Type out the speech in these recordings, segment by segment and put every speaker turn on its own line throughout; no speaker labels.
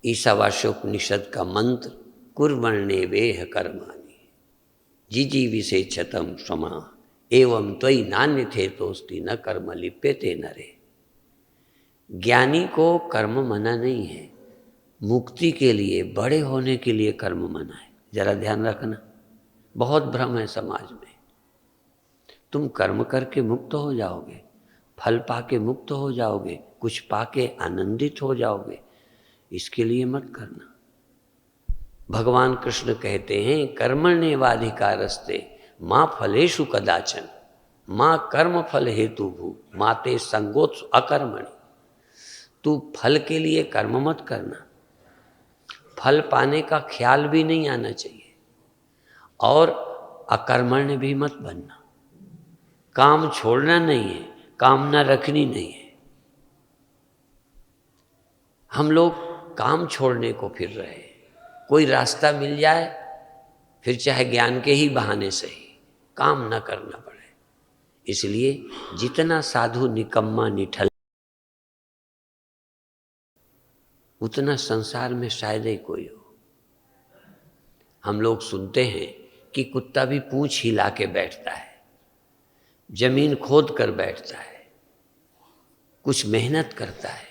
ईशावास्योपनिषद का मंत्र कुर्वण्ये वेह कर्माणि जिजीविषेच्छतं क्षमा एवं त्वयि नान्यथेतोस्ति न कर्म लिप्यते नरे। ज्ञानी को कर्म मना नहीं है, मुक्ति के लिए, बड़े होने के लिए कर्म मना है। जरा ध्यान रखना, बहुत भ्रम है समाज में। तुम कर्म करके मुक्त हो जाओगे, फल पाके मुक्त हो जाओगे, कुछ पाके आनंदित हो जाओगे, इसके लिए मत करना। भगवान कृष्ण कहते हैं कर्मण्येवाधिकारस्ते माँ फलेषु कदाचन माँ कर्म फल हेतु भू माते संगोत्स अकर्मणि। तू फल के लिए कर्म मत करना, फल पाने का ख्याल भी नहीं आना चाहिए, और अकर्मण्य भी मत बनना। काम छोड़ना नहीं है, कामना रखनी नहीं है। हम लोग काम छोड़ने को फिर रहे हैं। कोई रास्ता मिल जाए, फिर चाहे ज्ञान के ही बहाने से ही, काम न करना पड़े। इसलिए जितना साधु निकम्मा निठल, उतना संसार में शायद ही कोई हो। हम लोग सुनते हैं कि कुत्ता भी पूंछ हिला के बैठता है, जमीन खोद कर बैठता है, कुछ मेहनत करता है।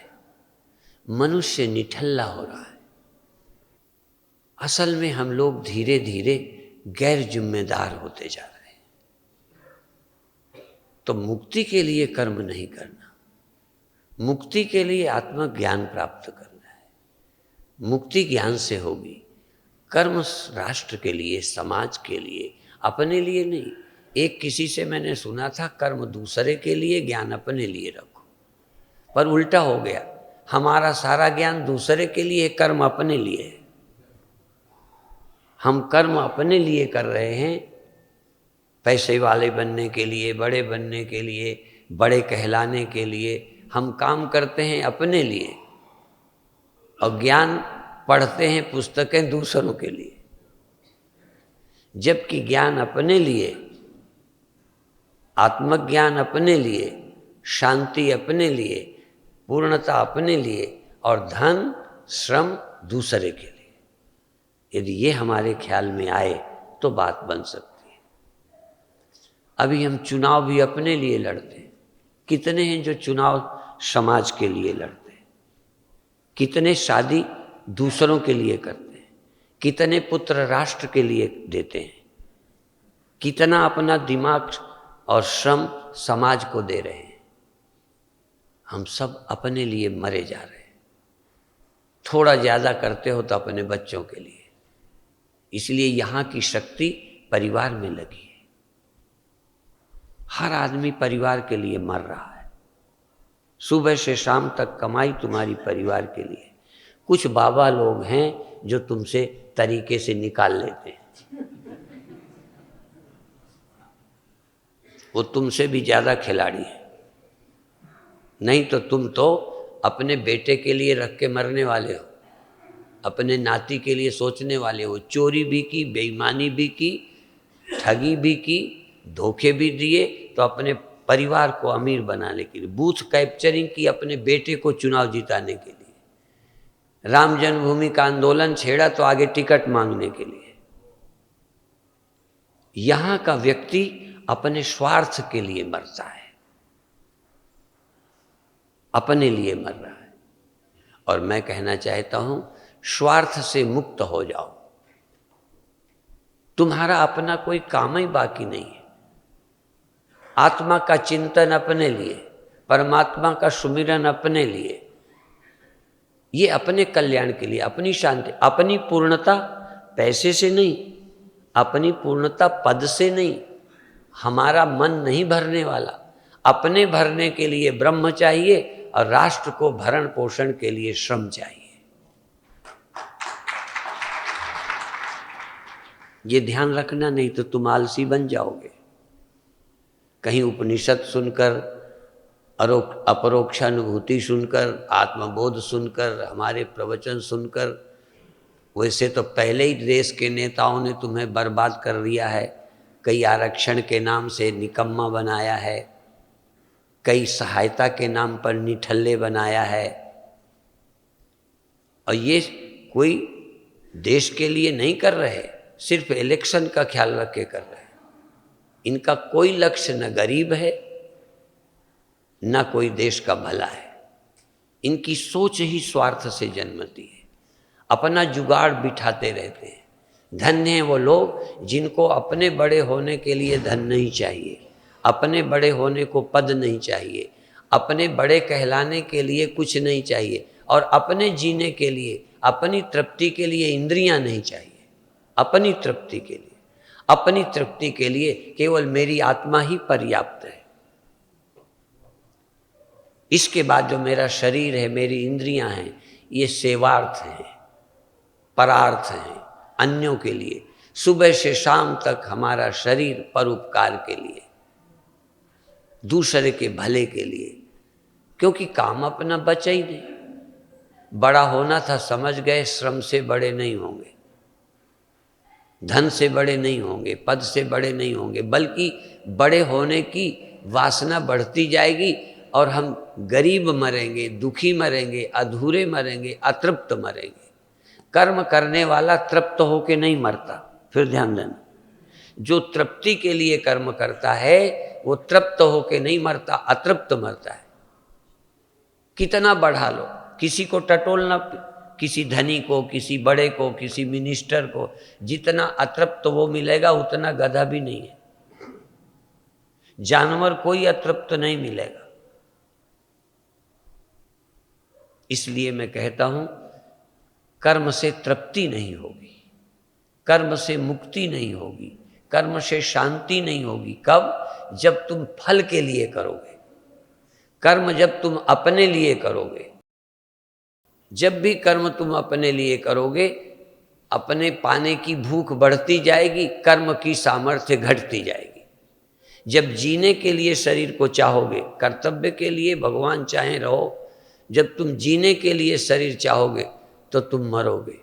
मनुष्य निठल्ला हो रहा है। असल में हम लोग धीरे धीरे गैर जिम्मेदार होते जा रहे हैं। तो मुक्ति के लिए कर्म नहीं करना, मुक्ति के लिए आत्मज्ञान प्राप्त करना है। मुक्ति ज्ञान से होगी। कर्म राष्ट्र के लिए, समाज के लिए, अपने लिए नहीं। एक किसी से मैंने सुना था, कर्म दूसरे के लिए, ज्ञान अपने लिए रखो। पर उल्टा हो गया, हमारा सारा ज्ञान दूसरे के लिए, कर्म अपने लिए है। हम कर्म अपने लिए कर रहे हैं, पैसे वाले बनने के लिए, बड़े बनने के लिए, बड़े कहलाने के लिए हम काम करते हैं अपने लिए, और ज्ञान पढ़ते हैं पुस्तकें दूसरों के लिए। जबकि ज्ञान अपने लिए, आत्मज्ञान अपने लिए, शांति अपने लिए, पूर्णता अपने लिए, और धन श्रम दूसरे के लिए। यदि ये हमारे ख्याल में आए तो बात बन सकती है। अभी हम चुनाव भी अपने लिए लड़ते हैं। कितने हैं जो चुनाव समाज के लिए लड़ते हैं? कितने शादी दूसरों के लिए करते हैं? कितने पुत्र राष्ट्र के लिए देते हैं? कितना अपना दिमाग और श्रम समाज को दे रहे हैं? हम सब अपने लिए मरे जा रहे हैं। थोड़ा ज़्यादा करते हो तो अपने बच्चों के लिए। इसलिए यहाँ की शक्ति परिवार में लगी है। हर आदमी परिवार के लिए मर रहा है। सुबह से शाम तक कमाई तुम्हारी परिवार के लिए। कुछ बाबा लोग हैं जो तुमसे तरीके से निकाल लेते हैं, वो तुमसे भी ज़्यादा खिलाड़ी है। नहीं तो तुम तो अपने बेटे के लिए रख के मरने वाले हो, अपने नाती के लिए सोचने वाले हो। चोरी भी की, बेईमानी भी की, ठगी भी की, धोखे भी दिए, तो अपने परिवार को अमीर बनाने के लिए। बूथ कैप्चरिंग की अपने बेटे को चुनाव जिताने के लिए। राम जन्मभूमि का आंदोलन छेड़ा तो आगे टिकट मांगने के लिए। यहाँ का व्यक्ति अपने स्वार्थ के लिए मरता है, अपने लिए मर रहा है। और मैं कहना चाहता हूं, स्वार्थ से मुक्त हो जाओ। तुम्हारा अपना कोई काम ही बाकी नहीं है। आत्मा का चिंतन अपने लिए, परमात्मा का सुमिरन अपने लिए, ये अपने कल्याण के लिए, अपनी शांति, अपनी पूर्णता पैसे से नहीं, अपनी पूर्णता पद से नहीं। हमारा मन नहीं भरने वाला। अपने भरने के लिए ब्रह्म चाहिए, और राष्ट्र को भरण पोषण के लिए श्रम चाहिए। ये ध्यान रखना, नहीं तो तुम आलसी बन जाओगे। कहीं उपनिषद सुनकर, अपरोक्षानुभूति सुनकर, आत्मबोध सुनकर, हमारे प्रवचन सुनकर वैसे तो पहले ही देश के नेताओं ने तुम्हें बर्बाद कर दिया है, कई आरक्षण के नाम से निकम्मा बनाया है, कई सहायता के नाम पर निठल्ले बनाया है। और ये कोई देश के लिए नहीं कर रहे, सिर्फ इलेक्शन का ख्याल रख के कर रहे हैं। इनका कोई लक्ष्य न गरीब है न कोई देश का भला है। इनकी सोच ही स्वार्थ से जन्मती है, अपना जुगाड़ बिठाते रहते हैं। धन्य हैं वो लोग जिनको अपने बड़े होने के लिए धन नहीं चाहिए, अपने बड़े होने को पद नहीं चाहिए, अपने बड़े कहलाने के लिए कुछ नहीं चाहिए, और अपने जीने के लिए, अपनी तृप्ति के लिए इंद्रियां नहीं चाहिए। अपनी तृप्ति के लिए, अपनी तृप्ति के लिए केवल मेरी आत्मा ही पर्याप्त है। इसके बाद जो मेरा शरीर है, मेरी इंद्रियां हैं, ये सेवार्थ हैं, परार्थ हैं, अन्यों के लिए। सुबह से शाम तक हमारा शरीर परोपकार के लिए, दूसरे के भले के लिए, क्योंकि काम अपना बचा ही नहीं। बड़ा होना था, समझ गए श्रम से बड़े नहीं होंगे, धन से बड़े नहीं होंगे, पद से बड़े नहीं होंगे, बल्कि बड़े होने की वासना बढ़ती जाएगी और हम गरीब मरेंगे, दुखी मरेंगे, अधूरे मरेंगे, अतृप्त मरेंगे। कर्म करने वाला तृप्त होके नहीं मरता। फिर ध्यान देना, जो तृप्ति के लिए कर्म करता है वो तृप्त होके नहीं मरता, अतृप्त मरता है। कितना बढ़ा लो, किसी को टटोलना, किसी धनी को, किसी बड़े को, किसी मिनिस्टर को, जितना अतृप्त वो मिलेगा उतना गधा भी नहीं है। जानवर कोई अतृप्त नहीं मिलेगा। इसलिए मैं कहता हूं, कर्म से तृप्ति नहीं होगी, कर्म से मुक्ति नहीं होगी, कर्म से शांति नहीं होगी। कब? जब तुम फल के लिए करोगे। कर्म जब तुम अपने लिए करोगे, जब भी कर्म तुम अपने लिए करोगे, अपने पाने की भूख बढ़ती जाएगी, कर्म की सामर्थ्य घटती जाएगी। जब जीने के लिए शरीर को चाहोगे, कर्तव्य के लिए भगवान चाहे रहो, जब तुम जीने के लिए शरीर चाहोगे तो तुम मरोगे।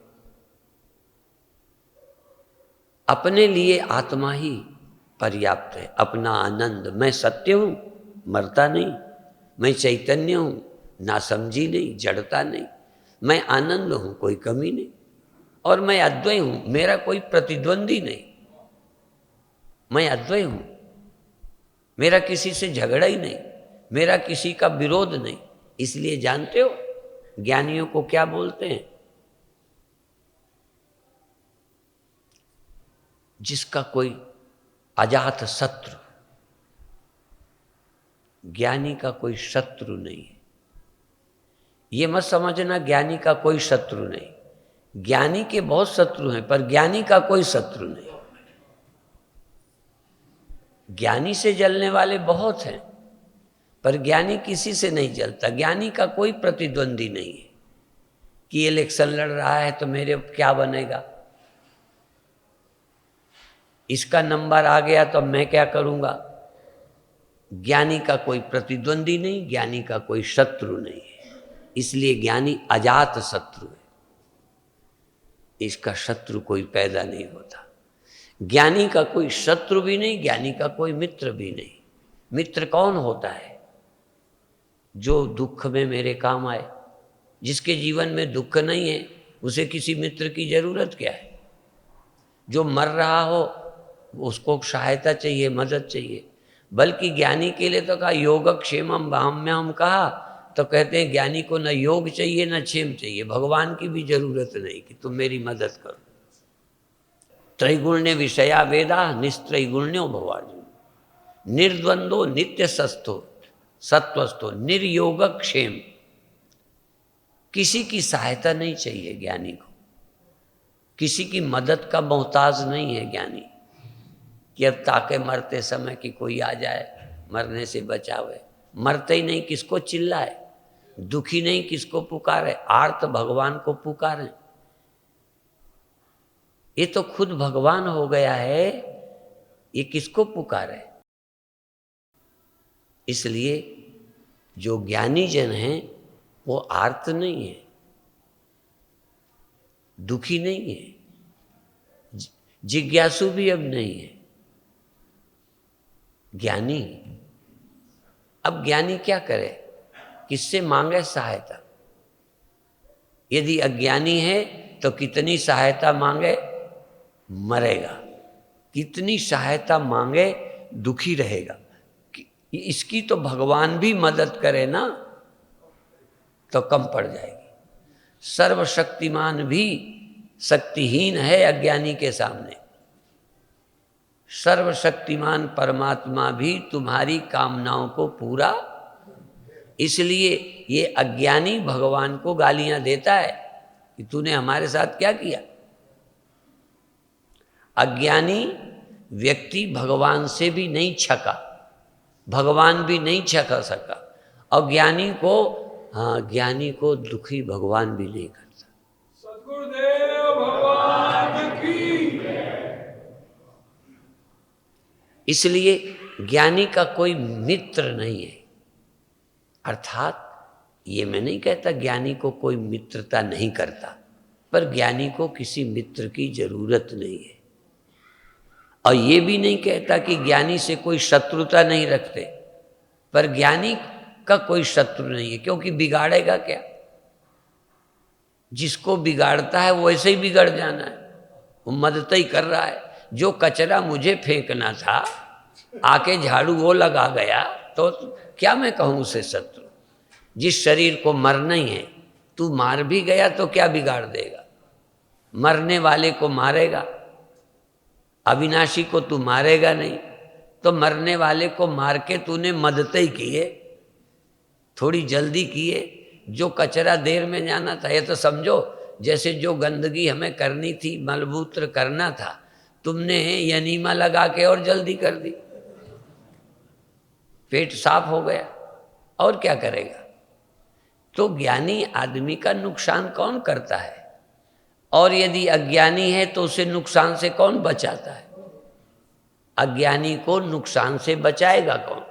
अपने लिए आत्मा ही पर्याप्त है, अपना आनंद। मैं सत्य हूं, मरता नहीं, मैं चैतन्य हूं, नासमझी नहीं, जड़ता नहीं, मैं आनंद हूं, कोई कमी नहीं, और मैं अद्वय हूं, मेरा कोई प्रतिद्वंदी नहीं, मैं अद्वय हूं, मेरा किसी से झगड़ा ही नहीं, मेरा किसी का विरोध नहीं। इसलिए जानते हो ज्ञानियों को क्या बोलते हैं? जिसका कोई अजात शत्रु, ज्ञानी का कोई शत्रु नहीं है। ये मत समझना ज्ञानी का कोई शत्रु नहीं, ज्ञानी के बहुत शत्रु हैं, पर ज्ञानी का कोई शत्रु नहीं। ज्ञानी से जलने वाले बहुत हैं, पर ज्ञानी किसी से नहीं जलता। ज्ञानी का कोई प्रतिद्वंदी नहीं है कि इलेक्शन लड़ रहा है तो मेरे क्या बनेगा, इसका नंबर आ गया तो मैं क्या करूंगा। ज्ञानी का कोई प्रतिद्वंदी नहीं, ज्ञानी का कोई शत्रु नहीं है। इसलिए ज्ञानी अजात शत्रु है, इसका शत्रु कोई पैदा नहीं होता। ज्ञानी का कोई शत्रु भी नहीं, ज्ञानी का कोई मित्र भी नहीं। मित्र कौन होता है? जो दुख में मेरे काम आए। जिसके जीवन में दुख नहीं है उसे किसी मित्र की जरूरत क्या है? जो मर रहा हो उसको सहायता चाहिए, मदद चाहिए। बल्कि ज्ञानी के लिए तो कहा योगक्षेमम बाह्म्यहम कहा, तो कहते हैं ज्ञानी को न योग चाहिए न क्षेम चाहिए, भगवान की भी जरूरत नहीं कि तुम मेरी मदद करो। त्रैगुण्य विषया वेदा निस्त्रैगुण्यो भवार्जुन, निर्द्वंदो नित्य सस्थो सत्वस्थो निर्योग क्षेम। किसी की सहायता नहीं चाहिए ज्ञानी को, किसी की मदद का मोहताज नहीं है ज्ञानी कि अब ताके मरते समय कि कोई आ जाए मरने से बचावे। मरते ही नहीं किसको चिल्लाए, दुखी नहीं किसको पुकारे, आर्त भगवान को पुकारे। ये तो खुद भगवान हो गया है, ये किसको पुकारे। इसलिए जो ज्ञानी जन हैं वो आर्त नहीं है, दुखी नहीं है, जिज्ञासु भी अब नहीं है, ज्ञानी। अब ज्ञानी क्या करे, किससे मांगे सहायता? यदि अज्ञानी है तो कितनी सहायता मांगे, मरेगा। कितनी सहायता मांगे, दुखी रहेगा। इसकी तो भगवान भी मदद करे ना तो कम पड़ जाएगी। सर्वशक्तिमान भी शक्तिहीन है अज्ञानी के सामने। सर्वशक्तिमान परमात्मा भी तुम्हारी कामनाओं को पूरा, इसलिए ये अज्ञानी भगवान को गालियां देता है कि तूने हमारे साथ क्या किया। अज्ञानी व्यक्ति भगवान से भी नहीं छका, भगवान भी नहीं छका सका, और ज्ञानी को, हाँ, ज्ञानी को दुखी भगवान भी नहीं करता।
सद्गुरुदेव भगवान की।
इसलिए ज्ञानी का कोई मित्र नहीं है। अर्थात ये मैं नहीं कहता ज्ञानी को कोई मित्रता नहीं करता, पर ज्ञानी को किसी मित्र की जरूरत नहीं है। और ये भी नहीं कहता कि ज्ञानी से कोई शत्रुता नहीं रखते, पर ज्ञानी का कोई शत्रु नहीं है, क्योंकि बिगाड़ेगा क्या? जिसको बिगाड़ता है वो ऐसे ही बिगड़ जाना है, वो मदद ही कर रहा है। जो कचरा मुझे फेंकना था आके झाड़ू वो लगा गया, तो क्या मैं कहूँ उसे शत्रु? जिस शरीर को मरना ही है, तू मार भी गया तो क्या बिगाड़ देगा? मरने वाले को मारेगा, अविनाशी को तू मारेगा नहीं, तो मरने वाले को मार के तूने मदद ही की है, थोड़ी जल्दी किए। जो कचरा देर में जाना था, ये तो समझो जैसे जो गंदगी हमें करनी थी, मलमूत्र करना था, तुमने यनीमा लगा के और जल्दी कर दी, पेट साफ हो गया, और क्या करेगा? तो ज्ञानी आदमी का नुकसान कौन करता है? और यदि अज्ञानी है तो उसे नुकसान से कौन बचाता है? अज्ञानी को नुकसान से बचाएगा कौन,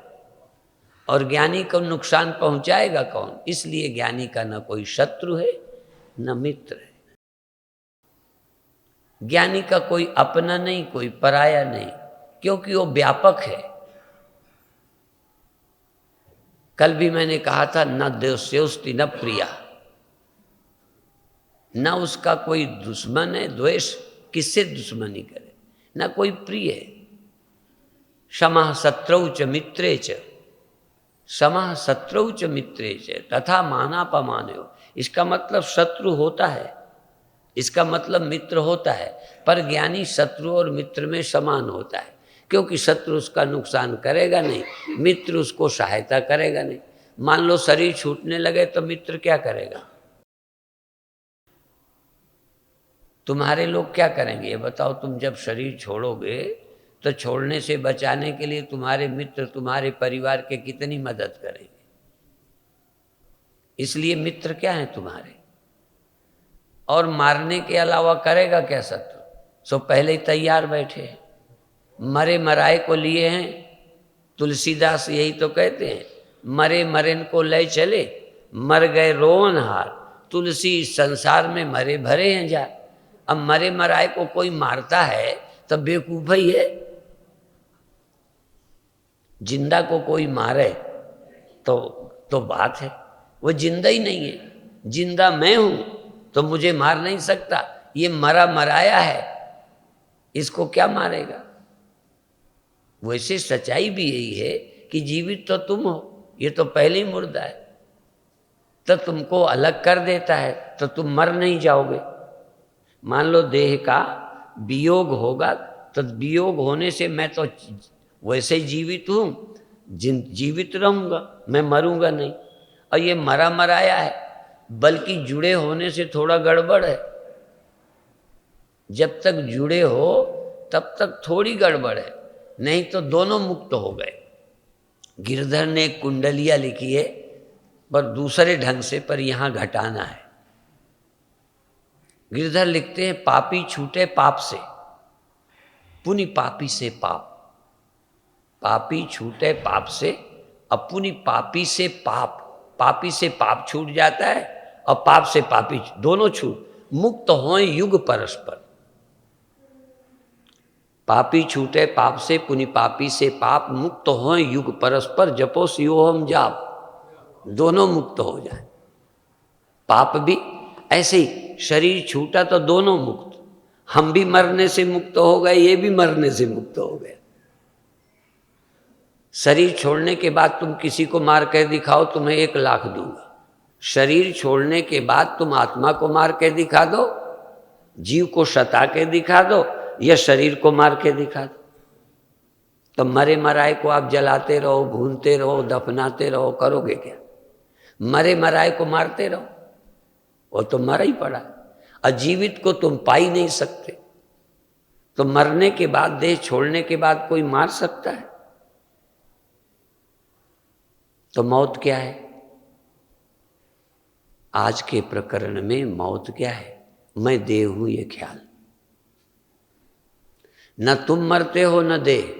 और ज्ञानी को नुकसान पहुंचाएगा कौन? इसलिए ज्ञानी का न कोई शत्रु है न मित्र है। ज्ञानी का कोई अपना नहीं, कोई पराया नहीं, क्योंकि वो व्यापक है। कल भी मैंने कहा था, न द्वेष्योस्ति न प्रिया, न उसका कोई दुश्मन है, द्वेष किससे दुश्मनी करे, न कोई प्रिय है। समः शत्रौ च मित्रे च, समः शत्रौ च मित्रे च तथा मानापमानयो। इसका मतलब शत्रु होता है, इसका मतलब मित्र होता है, पर ज्ञानी शत्रु और मित्र में समान होता है, क्योंकि शत्रु उसका नुकसान करेगा नहीं, मित्र उसको सहायता करेगा नहीं। मान लो शरीर छूटने लगे तो मित्र क्या करेगा? तुम्हारे लोग क्या करेंगे ये बताओ? तुम जब शरीर छोड़ोगे तो छोड़ने से बचाने के लिए तुम्हारे मित्र, तुम्हारे परिवार के कितनी मदद करेंगे। इसलिए मित्र क्या है तुम्हारे। और मारने के अलावा करेगा क्या शत्रु? सो पहले ही तैयार बैठे हैं, मरे मराए को लिए हैं। तुलसीदास यही तो कहते हैं, मरे मरेन को ले चले, मर गए रोवन हार, तुलसी इस संसार में मरे भरे हैं जा। अब मरे मराए को कोई मारता है तो बेवकूफ ही है। जिंदा को कोई मारे तो बात है, वो जिंदा ही नहीं है। जिंदा मैं हूं तो मुझे मार नहीं सकता, ये मरा मराया है, इसको क्या मारेगा? वैसे सच्चाई भी यही है कि जीवित तो तुम हो, ये तो पहले ही मुर्दा है, तो तुमको अलग कर देता है तो तुम मर नहीं जाओगे। मान लो देह का वियोग होगा तो वियोग होने से मैं तो वैसे ही जीवित हूँ, जीवित रहूँगा, मैं मरूंगा नहीं। और ये मरा मराया है, बल्कि जुड़े होने से थोड़ा गड़बड़ है। जब तक जुड़े हो तब तक थोड़ी गड़बड़ है, नहीं तो दोनों मुक्त हो गए। गिरधर ने एक कुंडलिया लिखी है, पर दूसरे ढंग से, पर यहाँ घटाना है। गिरधर लिखते हैं, पापी छूटे पाप से, पुनि पापी से पाप। पापी छूटे पाप से, अपुनि पापी से पाप। पापी से पाप छूट जाता है और पाप से पापी, दोनों छूट, मुक्त हों युग परस्पर। पापी छूटे पाप से, पुनि पापी से पाप, मुक्त हों युग परस्पर, जपो शिवोहम जाप, दोनों मुक्त हो जाए। पाप भी ऐसे ही, शरीर छूटा तो दोनों मुक्त, हम भी मरने से मुक्त हो गए, ये भी मरने से मुक्त हो गए। शरीर छोड़ने के बाद तुम किसी को मार कर दिखाओ, तुम्हें 1 लाख दूंगा। शरीर छोड़ने के बाद तुम आत्मा को मार के दिखा दो, जीव को सता के दिखा दो, या शरीर को मार के दिखा दो। तो मरे मराए को आप जलाते रहो, भूनते रहो, दफनाते रहो, करोगे क्या? मरे मराए को मारते रहो, वो तो मरा ही पड़ा। अजीवित को तुम पा ही नहीं सकते, तो मरने के बाद, देह छोड़ने के बाद कोई मार सकता है? तो मौत क्या है? आज के प्रकरण में मौत क्या है? मैं देह हूं ये ख्याल। न तुम मरते हो न देह,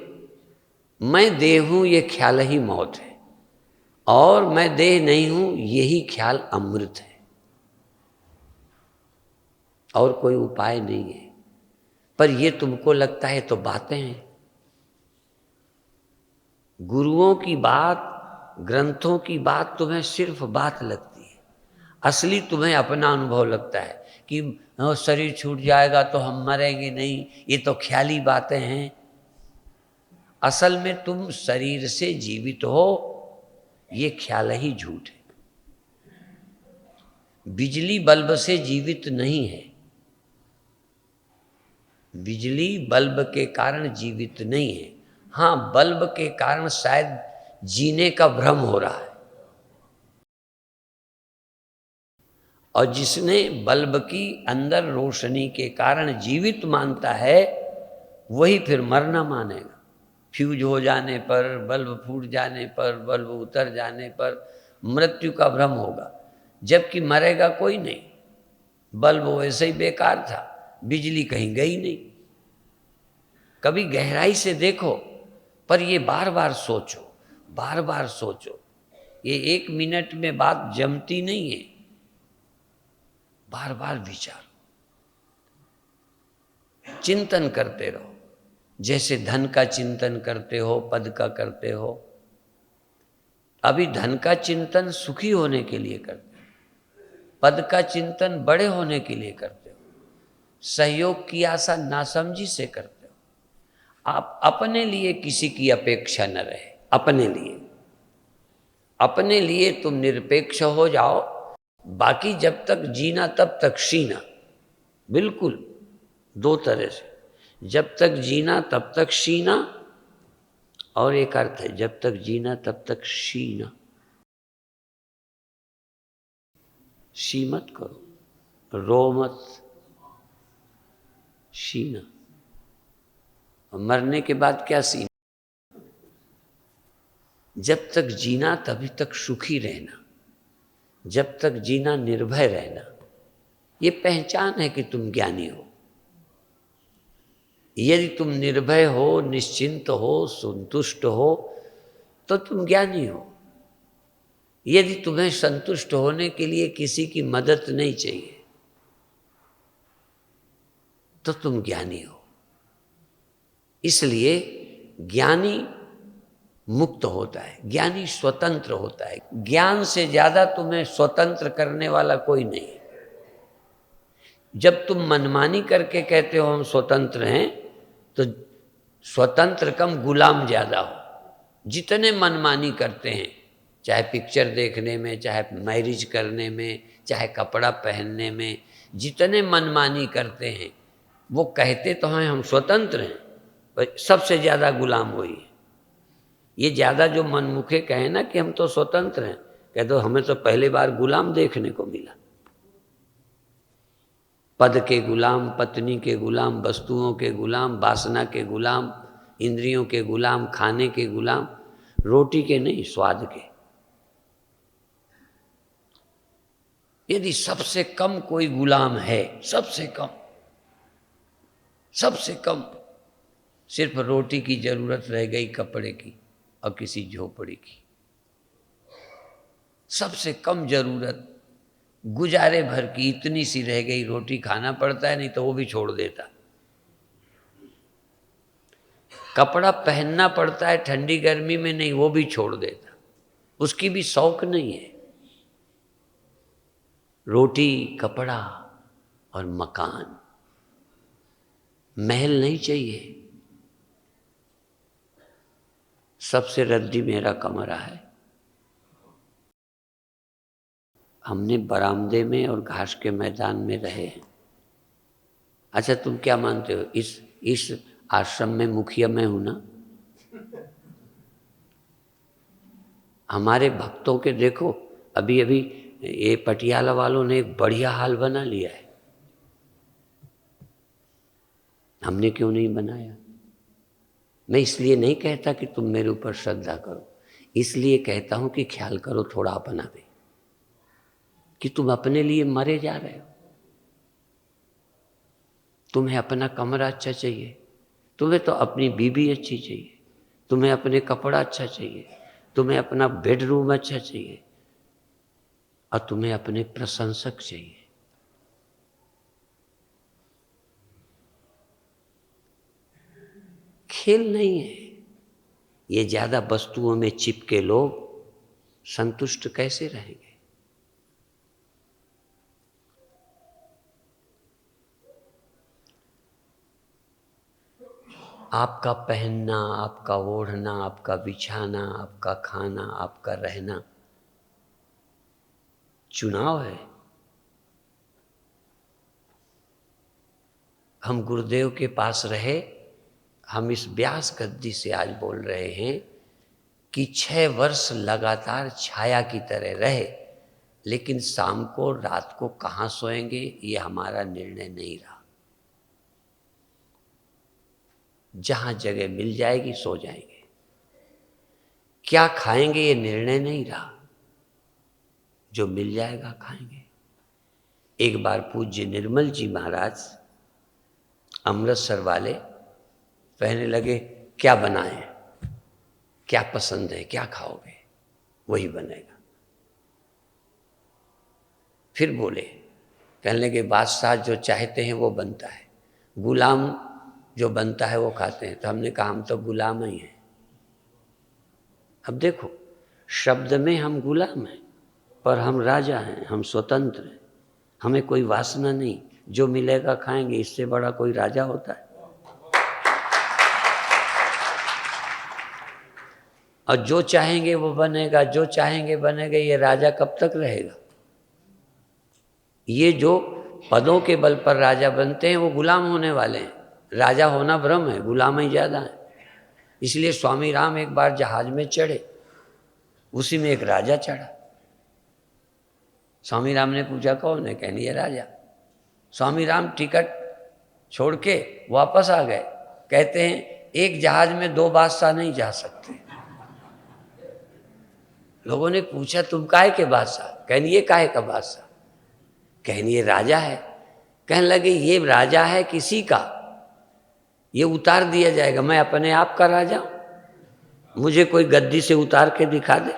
मैं देह हूं ये ख्याल ही मौत है, और मैं देह नहीं हूं यही ख्याल अमृत है। और कोई उपाय नहीं है। पर ये तुमको लगता है तो बातें हैं। गुरुओं की बात, ग्रंथों की बात तुम्हें सिर्फ बात लगती है, असली तुम्हें अपना अनुभव लगता है कि शरीर छूट जाएगा तो हम मरेंगे नहीं, ये तो ख्याली बातें हैं। असल में तुम शरीर से जीवित हो, ये ख्याल ही झूठ है। बिजली बल्ब से जीवित नहीं है, बिजली बल्ब के कारण जीवित नहीं है। हाँ, बल्ब के कारण शायद जीने का भ्रम हो रहा है, और जिसने बल्ब की अंदर रोशनी के कारण जीवित मानता है, वही फिर मरना मानेगा। फ्यूज हो जाने पर, बल्ब फूट जाने पर, बल्ब उतर जाने पर मृत्यु का भ्रम होगा, जबकि मरेगा कोई नहीं। बल्ब वैसे ही बेकार था, बिजली कहीं गई नहीं। कभी गहराई से देखो, पर ये बार बार सोचो, बार बार सोचो। ये 1 मिनट में बात जमती नहीं है, बार बार विचारो, चिंतन करते रहो। जैसे धन का चिंतन करते हो, पद का करते हो। अभी धन का चिंतन सुखी होने के लिए करते हो, पद का चिंतन बड़े होने के लिए करते हो, सहयोग की आशा नासमझी से करते हो। आप अपने लिए किसी की अपेक्षा न रहे, अपने लिए तुम निरपेक्ष हो जाओ। बाकी जब तक जीना तब तक शीना, बिल्कुल 2 तरह से। जब तक जीना तब तक शीना, और एक अर्थ है जब तक जीना तब तक शीना। शी मत करो, रो मत, शीना। मरने के बाद क्या सीना? जब तक जीना तभी तक सुखी रहना, जब तक जीना निर्भय रहना। ये पहचान है कि तुम ज्ञानी हो। यदि तुम निर्भय हो, निश्चिंत हो, संतुष्ट हो, तो तुम ज्ञानी हो। यदि तुम्हें संतुष्ट होने के लिए किसी की मदद नहीं चाहिए, तो तुम ज्ञानी हो। इसलिए ज्ञानी मुक्त होता है, ज्ञानी स्वतंत्र होता है। ज्ञान से ज्यादा तुम्हें स्वतंत्र करने वाला कोई नहीं। जब तुम मनमानी करके कहते हो हम स्वतंत्र हैं, तो स्वतंत्र कम गुलाम ज्यादा हो। जितने मनमानी करते हैं, चाहे पिक्चर देखने में, चाहे मैरिज करने में, चाहे कपड़ा पहनने में, जितने मनमानी करते हैं, वो कहते तो हैं हम स्वतंत्र हैं, पर सबसे ज़्यादा गुलाम वही है। ये ज़्यादा जो मनमुखे कहें ना कि हम तो स्वतंत्र हैं, कहते तो हमें तो पहली बार गुलाम देखने को मिला। पद के गुलाम, पत्नी के गुलाम, वस्तुओं के गुलाम, वासना के गुलाम, इंद्रियों के गुलाम, खाने के गुलाम, रोटी के नहीं, स्वाद के। यदि सबसे कम कोई गुलाम है, सबसे कम सिर्फ रोटी की जरूरत रह गई, कपड़े की और किसी झोपड़ी की, सबसे कम जरूरत, गुजारे भर की इतनी सी रह गई रोटी खाना पड़ता है, नहीं तो वो भी छोड़ देता। कपड़ा पहनना पड़ता है ठंडी गर्मी में, नहीं वो भी छोड़ देता। उसकी भी शौक नहीं है। रोटी, कपड़ा और मकान, महल नहीं चाहिए। सबसे रद्दी मेरा कमरा है। हमने बरामदे में और घास के मैदान में रहे हैं। अच्छा, तुम क्या मानते हो, इस आश्रम में मुखिया मैं हूं ना? हमारे भक्तों के देखो, अभी अभी ये पटियाला वालों ने एक बढ़िया हाल बना लिया है। हमने क्यों नहीं बनाया? मैं इसलिए नहीं कहता कि तुम मेरे ऊपर श्रद्धा करो, इसलिए कहता हूं कि ख्याल करो थोड़ा अपना भी, कि तुम अपने लिए मरे जा रहे हो। तुम्हें अपना कमरा अच्छा चाहिए, तुम्हें तो अपनी बीबी अच्छी चाहिए, तुम्हें अपने कपड़ा अच्छा चाहिए, तुम्हें अपना बेडरूम अच्छा चाहिए, और तुम्हें अपने प्रशंसक चाहिए। खेल नहीं है ये। ज्यादा वस्तुओं में चिपके लोग संतुष्ट कैसे रहेंगे? आपका पहनना, आपका ओढ़ना, आपका बिछाना, आपका खाना, आपका रहना चुनाव है। हम गुरुदेव के पास रहे, हम इस व्यास गद्दी से आज बोल रहे हैं कि 6 वर्ष लगातार छाया की तरह रहे, लेकिन शाम को रात को कहाँ सोएंगे ये हमारा निर्णय नहीं रहा। जहां जगह मिल जाएगी सो जाएंगे। क्या खाएंगे ये निर्णय नहीं रहा, जो मिल जाएगा खाएंगे। एक बार पूज्य निर्मल जी महाराज अमृतसर वाले कहने लगे, क्या बनाएं, क्या पसंद है, क्या खाओगे, वही बनेगा। फिर बोले, कहने लगे बादशाह जो चाहते हैं वो बनता है, गुलाम जो बनता है वो खाते हैं। तो हमने कहा हम तो गुलाम ही हैं। अब देखो, शब्द में हम गुलाम हैं, पर हम राजा हैं, हम स्वतंत्र हैं, हमें कोई वासना नहीं, जो मिलेगा खाएंगे। इससे बड़ा कोई राजा होता है? और जो चाहेंगे वो बनेगा, जो चाहेंगे बनेगा। ये राजा कब तक रहेगा? ये जो पदों के बल पर राजा बनते हैं वो गुलाम होने वाले हैं। राजा होना भ्रम है, गुलाम ही ज्यादा है। इसलिए स्वामी राम एक बार जहाज में चढ़े, उसी में एक राजा चढ़ा। स्वामी राम ने पूछा कौन है? कहनी है राजा। स्वामी राम टिकट छोड़ के वापस आ गए। कहते हैं एक जहाज में 2 बादशाह नहीं जा सकते। लोगों ने पूछा तुम काहे के बादशाह? कहनी ये काहे का बादशाह? कहनी ये राजा है। कहने लगे ये राजा है किसी का, ये उतार दिया जाएगा, मैं अपने आप का राजा हूं, मुझे कोई गद्दी से उतार के दिखा दे।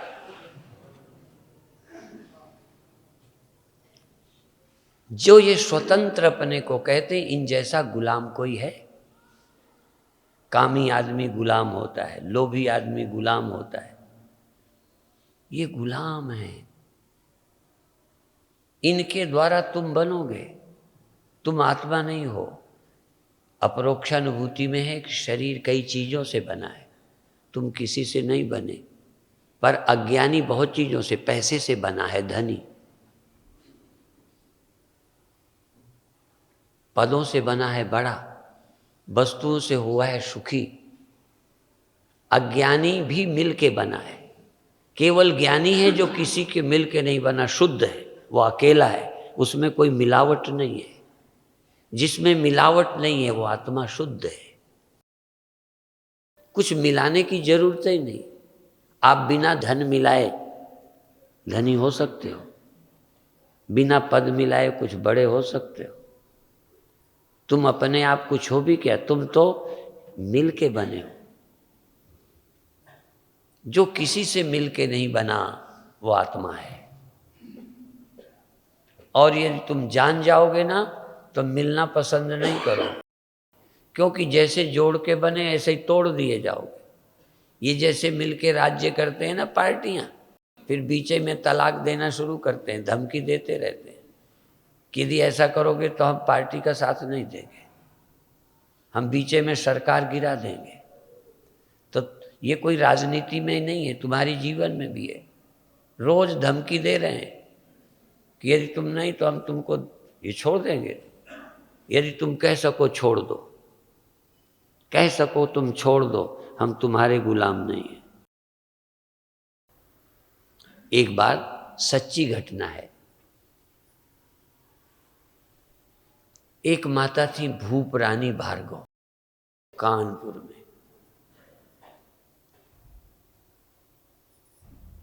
जो ये स्वतंत्र अपने को कहते हैं, इन जैसा गुलाम कोई है? कामी आदमी गुलाम होता है, लोभी आदमी गुलाम होता है। ये गुलाम है। इनके द्वारा तुम बनोगे, तुम आत्मा नहीं हो। अपरोक्षानुभूति में है कि शरीर कई चीजों से बना है, तुम किसी से नहीं बने। पर अज्ञानी बहुत चीजों से, पैसे से बना है धनी, पदों से बना है बड़ा, वस्तुओं से हुआ है सुखी। अज्ञानी भी मिल के बना है। केवल ज्ञानी है जो किसी के मिल के नहीं बना, शुद्ध है, वो अकेला है, उसमें कोई मिलावट नहीं है। जिसमें मिलावट नहीं है वो आत्मा शुद्ध है। कुछ मिलाने की जरूरत ही नहीं। आप बिना धन मिलाए धनी हो सकते हो, बिना पद मिलाए कुछ बड़े हो सकते हो। तुम अपने आप कुछ हो भी क्या, तुम तो मिल के बने हो। जो किसी से मिल के नहीं बना वो आत्मा है। और यदि तुम जान जाओगे ना तो मिलना पसंद नहीं करो, क्योंकि जैसे जोड़ के बने ऐसे ही तोड़ दिए जाओगे। ये जैसे मिलके राज्य करते हैं ना पार्टियां, फिर बीचे में तलाक देना शुरू करते हैं, धमकी देते रहते हैं कि यदि ऐसा करोगे तो हम पार्टी का साथ नहीं देंगे, हम बीचे में सरकार गिरा देंगे। तो ये कोई राजनीति में नहीं है, तुम्हारी जीवन में भी है। रोज धमकी दे रहे हैं कि यदि तुम नहीं तो हम तुमको ये छोड़ देंगे, यदि तुम कह सको छोड़ दो, कह सको तुम छोड़ दो, हम तुम्हारे गुलाम नहीं हैं। एक बार सच्ची घटना है। एक माता थी भूप रानी भार्गव, कानपुर में।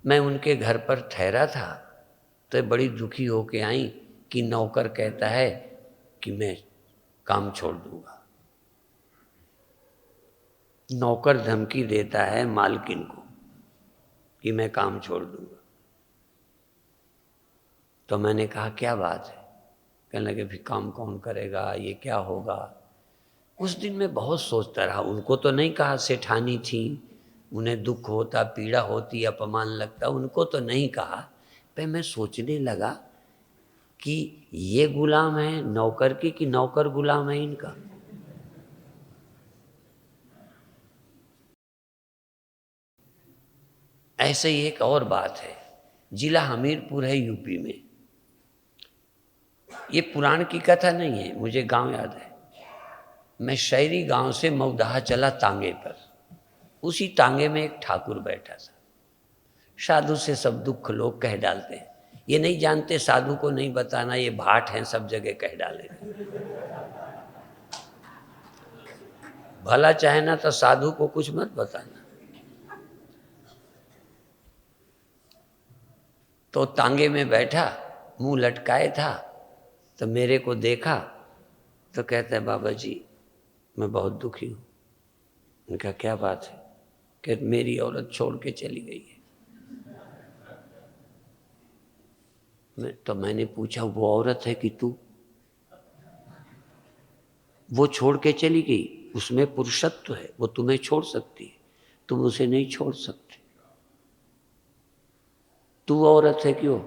मैं उनके घर पर ठहरा था तो बड़ी दुखी होके आई कि नौकर कहता है कि मैं काम छोड़ दूंगा। नौकर धमकी देता है मालकिन को कि मैं काम छोड़ दूंगा। तो मैंने कहा क्या बात है? कहने लगे फिर काम कौन करेगा, ये क्या होगा। उस दिन मैं बहुत सोचता रहा। उनको तो नहीं कहा, सेठानी थी, उन्हें दुख होता, पीड़ा होती, अपमान लगता, उनको तो नहीं कहा। पर मैं सोचने लगा कि ये गुलाम है नौकर की कि नौकर गुलाम है इनका। ऐसे ही एक और बात है। जिला हमीरपुर है यूपी में। ये पुराण की कथा नहीं है, मुझे गांव याद है। मैं शहरी गांव से मऊदाह चला तांगे पर। उसी तांगे में एक ठाकुर बैठा था। साधु से सब दुख लोग कह डालते हैं, ये नहीं जानते साधु को नहीं बताना, ये भाट हैं, सब जगह कह डाले। भला चाहे ना तो साधु को कुछ मत बताना। तो तांगे में बैठा, मुंह लटकाए था, तो मेरे को देखा तो कहता है बाबा जी मैं बहुत दुखी हूँ। उनका क्या बात है? कि मेरी औरत छोड़ के चली गई है। मैंने पूछा वो औरत है कि तू? वो छोड़ के चली गई, उसमें पुरुषत्व है, वो तुम्हें छोड़ सकती है, तुम उसे नहीं छोड़ सकते। तू औरत है क्यों?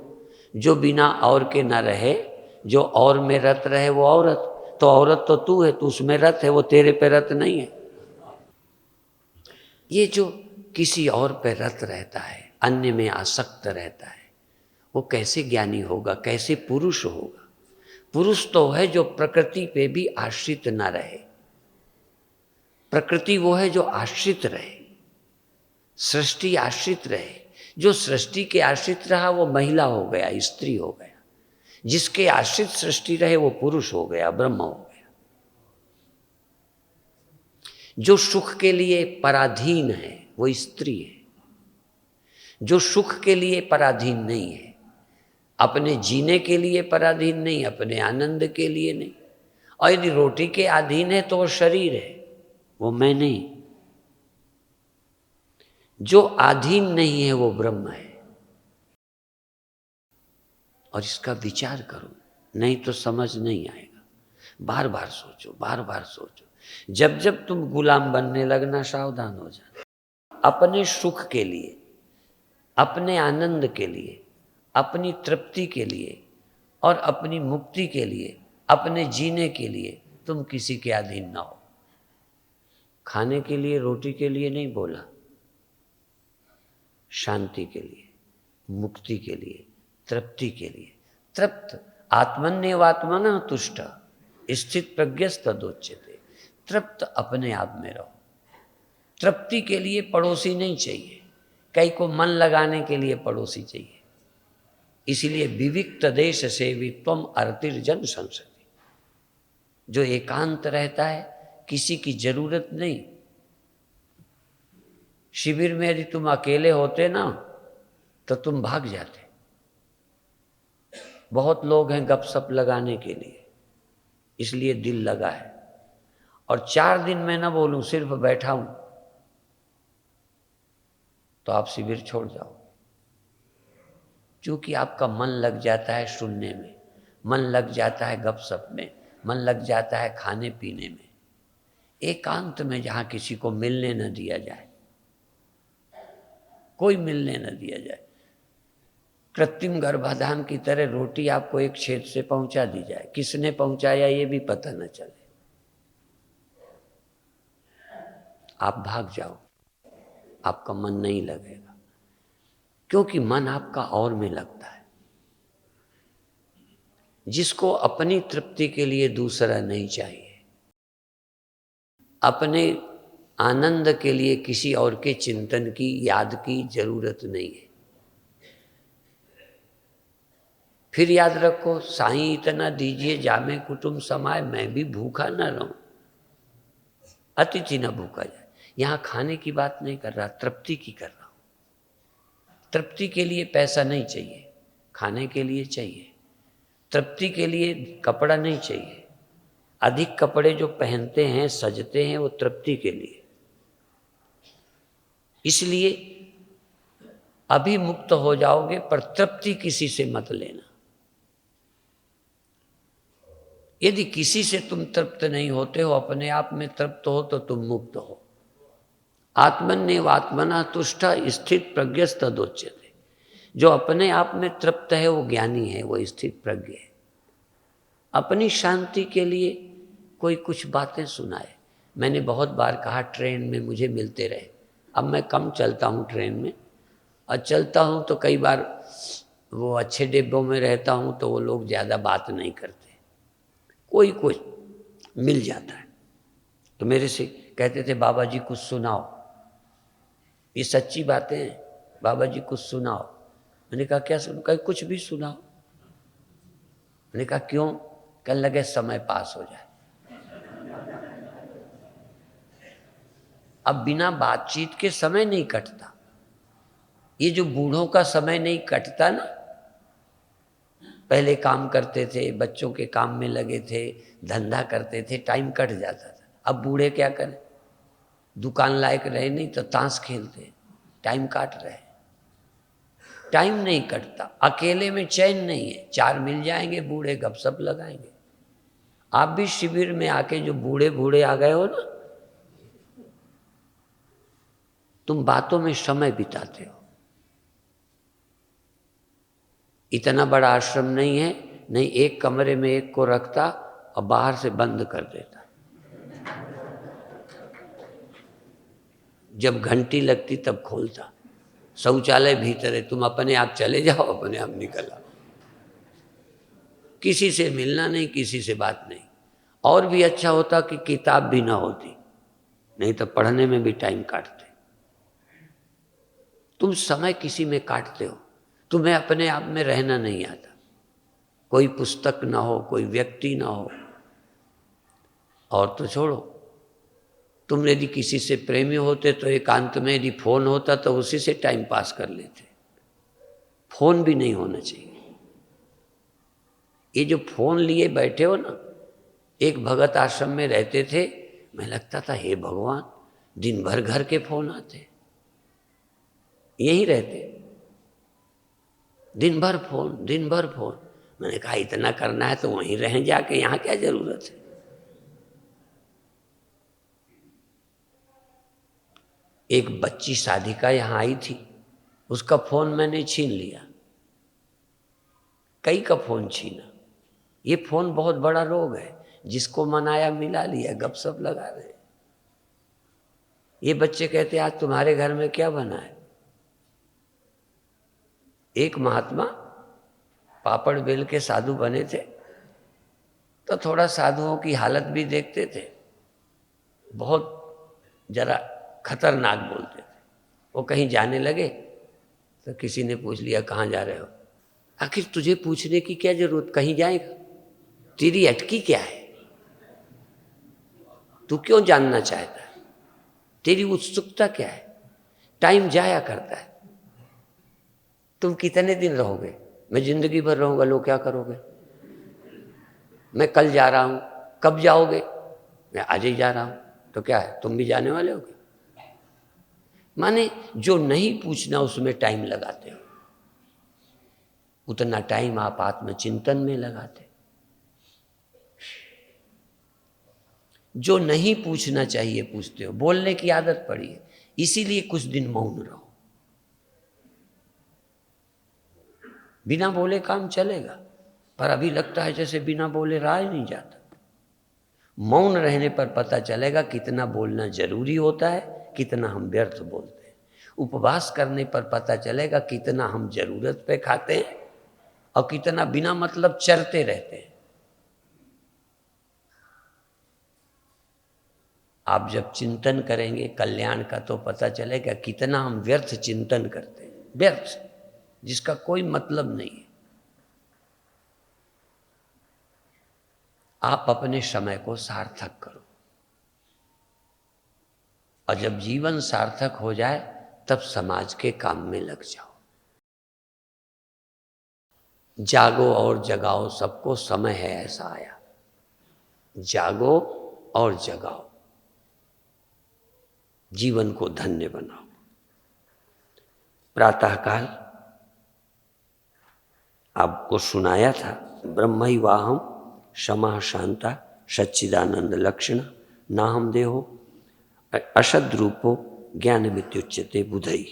जो बिना और के ना रहे, जो और में रत रहे वो औरत। तो औरत तो तू है, तू उसमें रत है, वो तेरे पे रत नहीं है। ये जो किसी और पे रत रहता है, अन्य में आसक्त रहता है, वो कैसे ज्ञानी होगा, कैसे पुरुष होगा? पुरुष तो है जो प्रकृति पे भी आश्रित ना रहे। प्रकृति वो है जो आश्रित रहे, सृष्टि आश्रित रहे। जो सृष्टि के आश्रित रहा वो महिला हो गया, स्त्री हो गया। जिसके आश्रित सृष्टि रहे वो पुरुष हो गया, ब्रह्म हो गया। जो सुख के लिए पराधीन है वो स्त्री है। जो सुख के लिए पराधीन नहीं है, अपने जीने के लिए पराधीन नहीं, अपने आनंद के लिए नहीं, और यदि रोटी के अधीन है तो वो शरीर है, वो मैं नहीं। जो अधीन नहीं है वो ब्रह्म है। और इसका विचार करो, नहीं तो समझ नहीं आएगा। बार बार सोचो, बार बार सोचो। जब जब तुम गुलाम बनने लगना सावधान हो जाना। अपने सुख के लिए, अपने आनंद के लिए, अपनी तृप्ति के लिए और अपनी मुक्ति के लिए, अपने जीने के लिए तुम किसी के अधीन ना हो। खाने के लिए, रोटी के लिए नहीं बोला, शांति के लिए, मुक्ति के लिए, तृप्ति के लिए। तृप्त आत्मन्यवात्मनः तुष्ट स्थित प्रज्ञस्तदोच्यते। तृप्त अपने आप में रहो। तृप्ति के लिए पड़ोसी नहीं चाहिए, कई को मन लगाने के लिए पड़ोसी चाहिए। इसीलिए विविक्त देश सेवित्वम अर्तिर्जन संसति। जो एकांत रहता है, किसी की जरूरत नहीं। शिविर में यदि तुम अकेले होते ना तो तुम भाग जाते। बहुत लोग हैं गपशप लगाने के लिए, इसलिए दिल लगा है। और 4 दिन मैं ना बोलूं, सिर्फ बैठा हूं, तो आप शिविर छोड़ जाओ। क्योंकि आपका मन लग जाता है सुनने में। मन लग जाता है गपशप में, मन लग जाता है खाने पीने में, एकांत में जहाँ किसी को मिलने न दिया जाए, कोई मिलने न दिया जाए। कृत्रिम गर्भाधान की तरह रोटी आपको एक छेद से पहुंचा दी जाए, किसने पहुंचाया ये भी पता न चले, आप भाग जाओ, आपका मन नहीं लगेगा, क्योंकि मन आपका और में लगता है। जिसको अपनी तृप्ति के लिए दूसरा नहीं चाहिए, अपने आनंद के लिए किसी और के चिंतन की, याद की जरूरत नहीं है। फिर याद रखो, साईं इतना दीजिए जामे कुटुंब समाए, मैं भी भूखा न रहूं, अतिथि न भूखा जाए। यहां खाने की बात नहीं कर रहा, तृप्ति की कर रहा हूं। तृप्ति के लिए पैसा नहीं चाहिए, खाने के लिए चाहिए। तृप्ति के लिए कपड़ा नहीं चाहिए, अधिक कपड़े जो पहनते हैं, सजते हैं, वो तृप्ति के लिए। इसलिए अभी मुक्त हो जाओगे, पर तृप्ति किसी से मत लेना। यदि किसी से तुम तृप्त नहीं होते हो, अपने आप में तृप्त हो, तो तुम मुक्त हो। आत्मन्येव आत्मना तुष्टा स्थित प्रज्ञस्तदोच्यते। जो अपने आप में तृप्त है वो ज्ञानी है, वो स्थित प्रज्ञ है। अपनी शांति के लिए कोई कुछ बातें सुनाए। मैंने बहुत बार कहा, ट्रेन में मुझे मिलते रहे। अब मैं कम चलता हूँ ट्रेन में, और चलता हूँ तो कई बार वो अच्छे डिब्बों में रहता हूँ तो वो लोग ज़्यादा बात नहीं करते, कोई कोई मिल जाता है। तो मेरे से कहते थे, बाबा जी कुछ सुनाओ, ये सच्ची बातें हैं, बाबा जी कुछ सुनाओ। मैंने कहा क्या सुन? कहीं कुछ भी सुनाओ। मैंने कहा क्यों? कहने लगे समय पास हो जाए। अब बिना बातचीत के समय नहीं कटता। ये जो बूढ़ों का समय नहीं कटता ना, पहले काम करते थे, बच्चों के काम में लगे थे, धंधा करते थे, टाइम कट जाता था। अब बूढ़े क्या करें? दुकान लायक रहे नहीं तो ताश खेलते, टाइम काट रहे। टाइम नहीं कटता, अकेले में चैन नहीं है। चार मिल जाएंगे बूढ़े, गपशप लगाएंगे। आप भी शिविर में आके जो बूढ़े बूढ़े आ गए हो ना, तुम बातों में समय बिताते हो। इतना बड़ा आश्रम नहीं है, नहीं एक कमरे में एक को रखता और बाहर से बंद कर देता। जब घंटी लगती तब खोलता। शौचालय भीतर है, तुम अपने आप चले जाओ, अपने आप निकल आओ। किसी से मिलना नहीं, किसी से बात नहीं। और भी अच्छा होता कि किताब भी ना होती, नहीं तो पढ़ने में भी टाइम काटते। तुम समय किसी में काटते हो, तुम्हें अपने आप में रहना नहीं आता। कोई पुस्तक ना हो, कोई व्यक्ति ना हो, और तो छोड़ो, तुम यदि किसी से प्रेमी होते तो एकांत में यदि फोन होता तो उसी से टाइम पास कर लेते। फोन भी नहीं होना चाहिए। ये जो फोन लिए बैठे हो ना, एक भगत आश्रम में रहते थे, मैं लगता था हे भगवान, दिन भर घर के फोन आते, यहीं रहते, दिन भर फोन, दिन भर फोन। मैंने कहा इतना करना है तो वहीं रहें जाके, यहाँ क्या जरूरत है। एक बच्ची साधिका यहाँ आई थी, उसका फोन मैंने छीन लिया, कई का फोन छीना। ये फोन बहुत बड़ा रोग है, जिसको मनाया मिला लिया, गपशप लगा रहे। ये बच्चे कहते आज तुम्हारे घर में क्या बना है? एक महात्मा पापड़ बेल के साधु बने थे, तो थोड़ा साधुओं की हालत भी देखते थे, बहुत जरा खतरनाक बोलते थे। वो कहीं जाने लगे तो किसी ने पूछ लिया कहाँ जा रहे हो? आखिर तुझे पूछने की क्या जरूरत, कहीं जाएगा? तेरी अटकी क्या है? तू क्यों जानना चाहता है? तेरी उत्सुकता क्या है? टाइम जाया करता है। तुम कितने दिन रहोगे? मैं जिंदगी भर रहूंगा, लो क्या करोगे? मैं कल जा रहा हूं, कब जाओगे? मैं आज ही जा रहा हूं, तो क्या है, तुम भी जाने वाले होगे? माने जो नहीं पूछना उसमें टाइम लगाते हो, उतना टाइम आप आत्मचिंतन में लगाते। जो नहीं पूछना चाहिए पूछते हो, बोलने की आदत पड़ी है, इसीलिए कुछ दिन मौन रहो। बिना बोले काम चलेगा, पर अभी लगता है जैसे बिना बोले रहा ही नहीं जाता। मौन रहने पर पता चलेगा कितना बोलना जरूरी होता है, कितना हम व्यर्थ बोलते हैं। उपवास करने पर पता चलेगा कितना हम जरूरत पे खाते हैं और कितना बिना मतलब चरते रहते हैं। आप जब चिंतन करेंगे कल्याण का तो पता चलेगा कितना हम व्यर्थ चिंतन करते हैं, व्यर्थ जिसका कोई मतलब नहीं है। आप अपने समय को सार्थक करो, और जब जीवन सार्थक हो जाए तब समाज के काम में लग जाओ। जागो और जगाओ, सबको समय है ऐसा आया। जागो और जगाओ, जीवन को धन्य बनाओ। प्रातःकाल आपको सुनाया था, ब्रह्मैवाहम क्षमा शांता सच्चिदानंद लक्षण नाहम देहो असद रूपो ज्ञान मित्युच्यते बुधई।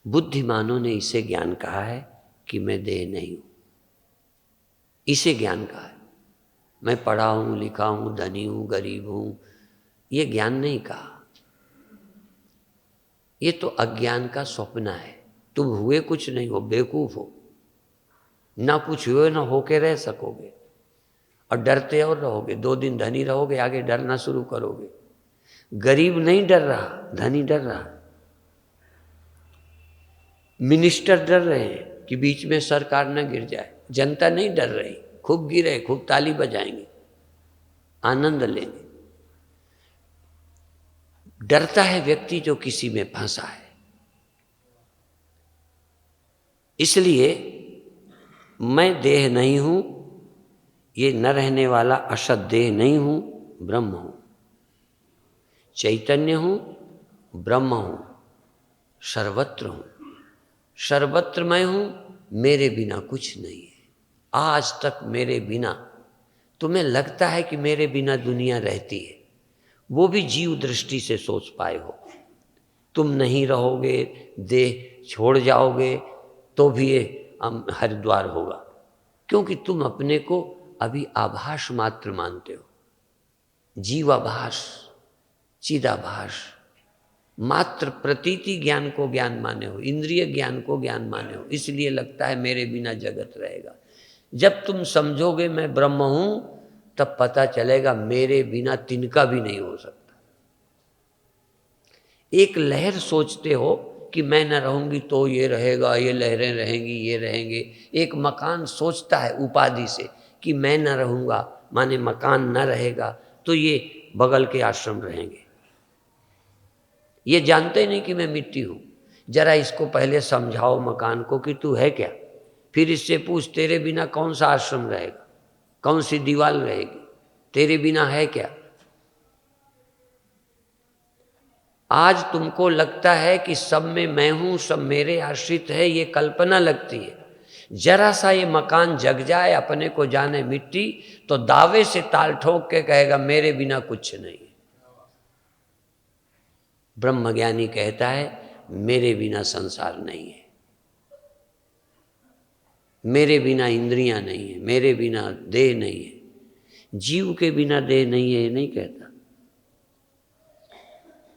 बुद्धिमानों ने इसे ज्ञान कहा है कि मैं देह नहीं हूं, इसे ज्ञान कहा है। मैं पढ़ा हूं, लिखा हूं, धनी हूं, गरीब हूं, ये ज्ञान नहीं कहा। ये तो अज्ञान का स्वप्न है। तुम हुए कुछ नहीं हो, बेवकूफ हो, ना कुछ हुए ना होके रह सकोगे, और डरते और रहोगे। 2 दिन धनी रहोगे, आगे डरना शुरू करोगे। गरीब नहीं डर रहा, धनी डर रहा। मिनिस्टर डर रहे हैं कि बीच में सरकार न गिर जाए, जनता नहीं डर रही। खूब गिरे, खूब ताली बजाएंगे, आनंद लेंगे। डरता है व्यक्ति जो किसी में फंसा है। इसलिए मैं देह नहीं हूं, ये न रहने वाला असत देह नहीं हूं, ब्रह्म हूं, चैतन्य हूं, ब्रह्म हूं, सर्वत्र हूं, सर्वत्र मैं हूं, मेरे बिना कुछ नहीं है। आज तक मेरे बिना, तुम्हें लगता है कि मेरे बिना दुनिया रहती है, वो भी जीव दृष्टि से सोच पाए हो। तुम नहीं रहोगे, देह छोड़ जाओगे तो भी ये हरिद्वार होगा, क्योंकि तुम अपने को अभी आभास मात्र मानते हो। जीवाभास, चिदाभास, मात्र प्रतीति ज्ञान को ज्ञान माने हो, इंद्रिय ज्ञान को ज्ञान माने हो, इसलिए लगता है मेरे बिना जगत रहेगा। जब तुम समझोगे मैं ब्रह्म हूं, तब पता चलेगा मेरे बिना तिनका भी नहीं हो सकता। एक लहर सोचते हो कि मैं न रहूंगी तो ये रहेगा, ये लहरें रहेंगी, ये रहेंगे। एक मकान सोचता है उपाधि से कि मैं न रहूंगा, माने मकान न रहेगा तो ये बगल के आश्रम रहेंगे। ये जानते नहीं कि मैं मिट्टी हूं। जरा इसको पहले समझाओ मकान को कि तू है क्या, फिर इससे पूछ तेरे बिना कौन सा आश्रम रहेगा, कौन सी दीवार रहेगी, तेरे बिना है क्या। आज तुमको लगता है कि सब में मैं हूं, सब मेरे आश्रित है, ये कल्पना लगती है। जरा सा ये मकान जग जाए, अपने को जाने मिट्टी, तो दावे से ताल ठोक के कहेगा मेरे बिना कुछ नहीं। ब्रह्मज्ञानी कहता है मेरे बिना संसार नहीं है, मेरे बिना इंद्रियां नहीं है, मेरे बिना देह नहीं है। जीव के बिना देह नहीं है ये नहीं कहता।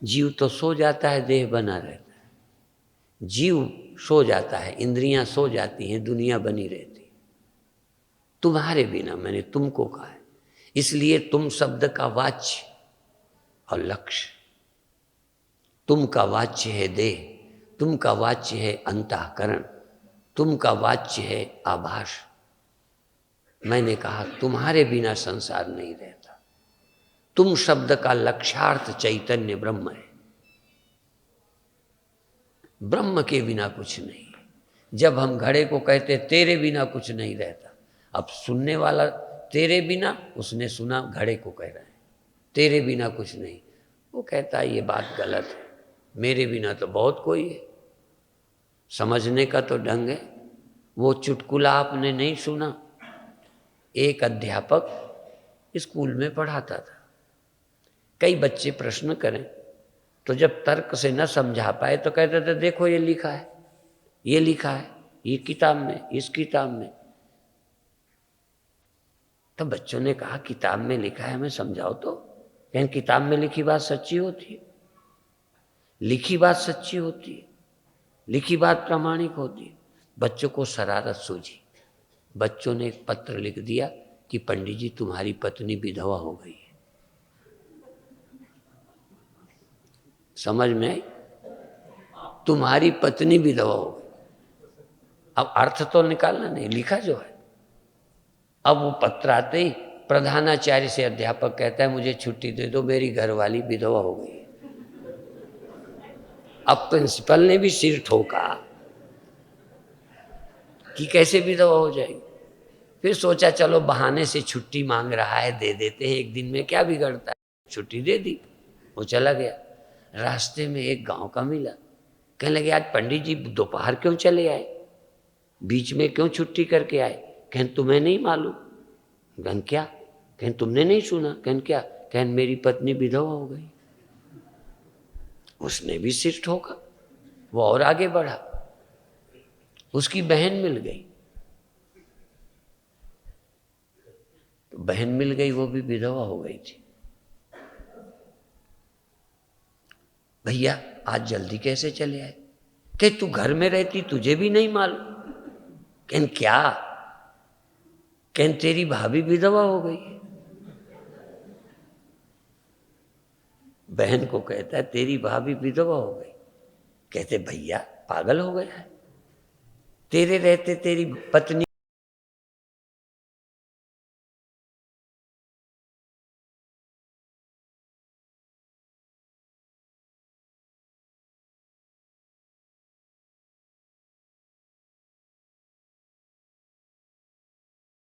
जीव तो सो जाता है, देह बना रहता है। जीव सो जाता है, इंद्रियां सो जाती हैं, दुनिया बनी रहती है। तुम्हारे बिना, मैंने तुमको कहा है, इसलिए तुम शब्द का वाच्य और लक्ष्य। तुम का वाच्य है देह, तुम का वाच्य है अंतःकरण, तुम का वाच्य है आभास। मैंने कहा तुम्हारे बिना संसार नहीं रहता। तुम शब्द का लक्ष्यार्थ चैतन्य ब्रह्म है। ब्रह्म के बिना कुछ नहीं। जब हम घड़े को कहते तेरे बिना कुछ नहीं रहता, अब सुनने वाला तेरे बिना, उसने सुना घड़े को कह रहा है तेरे बिना कुछ नहीं। वो कहता है ये बात गलत है, मेरे बिना तो बहुत कोई है। समझने का तो ढंग है। वो चुटकुला आपने नहीं सुना? एक अध्यापक स्कूल में पढ़ाता था, कई बच्चे प्रश्न करें तो जब तर्क से न समझा पाए तो कहते थे देखो ये लिखा है, ये लिखा है, ये किताब में, इस किताब में। तो बच्चों ने कहा किताब में लिखा है, हमें समझाओ तो। कहें किताब में लिखी बात सच्ची होती है, लिखी बात सच्ची होती है, लिखी बात प्रामाणिक होती है। बच्चों को शरारत सूझी, बच्चों ने एक पत्र लिख दिया कि पंडित जी तुम्हारी पत्नी विधवा हो गई है। समझ में आई? तुम्हारी पत्नी विधवा हो गई। अब अर्थ तो निकालना नहीं, लिखा जो है। अब वो पत्र आते ही प्रधानाचार्य से अध्यापक कहता है मुझे छुट्टी दे दो, मेरी घरवाली विधवा हो गई है। अब प्रिंसिपल ने भी सिर ठोका कि कैसे विधवा हो जाएगी। फिर सोचा चलो बहाने से छुट्टी मांग रहा है, दे देते हैं, एक दिन में क्या बिगड़ता है। छुट्टी दे दी, वो चला गया। रास्ते में एक गांव का मिला, कहने लगे आज पंडित जी दोपहर क्यों चले आए, बीच में क्यों छुट्टी करके आए। कहन तुम्हें नहीं मालूम। कहन क्या? कहन तुमने नहीं सुना। कहन क्या? कहन मेरी पत्नी विधवा हो गई। उसने भी सिर ठोका, वो और आगे बढ़ा, उसकी बहन मिल गई। तो बहन मिल गई, वो भी विधवा हो गई थी। भैया आज जल्दी कैसे चले आए? कि तू घर में रहती तुझे भी नहीं मालूम। कहन क्या? कहन तेरी भाभी विधवा हो गई है। बहन को कहता है तेरी भाभी विधवा हो गई। कहते भैया पागल हो गया है, तेरे रहते तेरी पत्नी